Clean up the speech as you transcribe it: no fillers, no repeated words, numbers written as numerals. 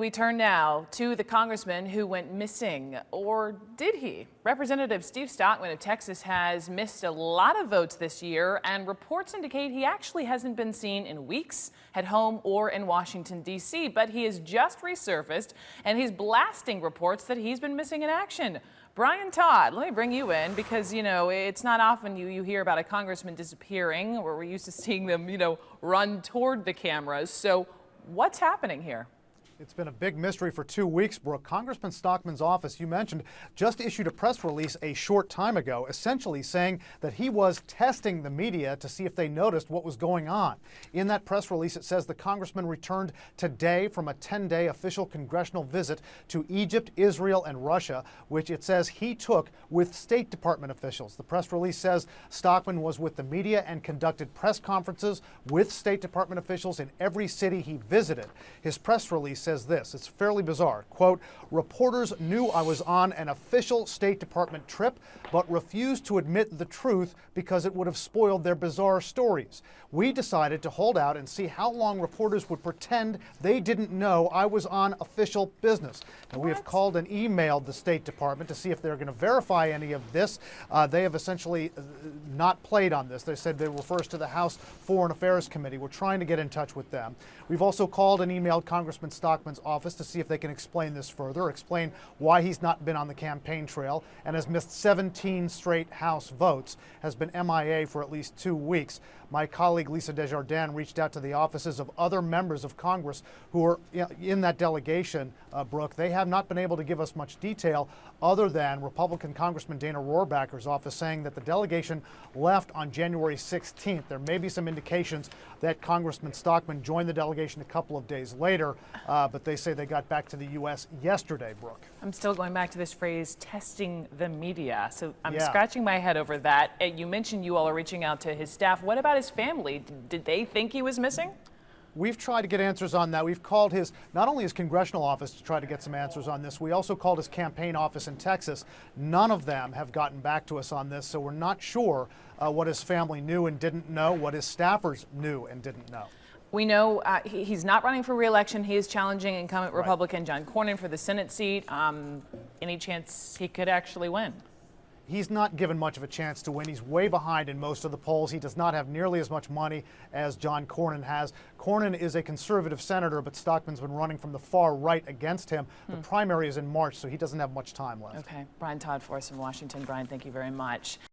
we turn now to the congressman who went missing, or did he? Representative Steve Stockman of Texas has missed a lot of votes this year, and reports indicate he actually hasn't been seen in weeks at home or in Washington, D.C., but he has just resurfaced, and he's blasting reports that he's been missing in action. Brian Todd, let me bring you in because, you know, it's not often you hear about a congressman disappearing, or we're used to seeing them, run toward the cameras. So what's happening here? It's been a big mystery for 2 weeks, Brooke. Congressman Stockman's office, you mentioned, just issued a press release a short time ago, essentially saying that he was testing the media to see if they noticed what was going on. In that press release, it says the congressman returned today from a 10-day official congressional visit to Egypt, Israel, and Russia, which it says he took with State Department officials. The press release says Stockman was with the media and conducted press conferences with State Department officials in every city he visited. His press release says this, it's fairly bizarre, quote, "Reporters knew I was on an official State Department trip, but refused to admit the truth because it would have spoiled their bizarre stories. We decided to hold out and see how long reporters would pretend they didn't know I was on official business." And we have called and emailed the State Department to see if they're going to verify any of this. They have essentially not played on this. They said they refers to the House Foreign Affairs Committee. We're trying to get in touch with them. We've also called and emailed Congressman Stockman's office to see if they can explain this further, explain why he's not been on the campaign trail and has missed 17 straight House votes, has been MIA for at least 2 weeks. My colleague Lisa Desjardins reached out to the offices of other members of Congress who are in that delegation, Brooke. They have not been able to give us much detail other than Republican Congressman Dana Rohrabacher's office saying that the delegation left on January 16th. There may be some indications that Congressman Stockman joined the delegation a couple of days later, but they say they got back to the U.S. yesterday, Brooke. I'm still going back to this phrase, testing the media. So I'm scratching my head over that. You mentioned you all are reaching out to his staff. What about his family? Did they think he was missing? We've tried to get answers on that. We've called not only his congressional office to try to get some answers on this, we also called his campaign office in Texas. None of them have gotten back to us on this, so we're not sure what his family knew and didn't know, what his staffers knew and didn't know. We know he's not running for re-election. He is challenging incumbent Republican John Cornyn for the Senate seat. Any chance he could actually win? He's not given much of a chance to win. He's way behind in most of the polls. He does not have nearly as much money as John Cornyn has. Cornyn is a conservative senator, but Stockman's been running from the far right against him. The primary is in March, so he doesn't have much time left. Okay. Brian Todd for us in Washington. Brian, thank you very much.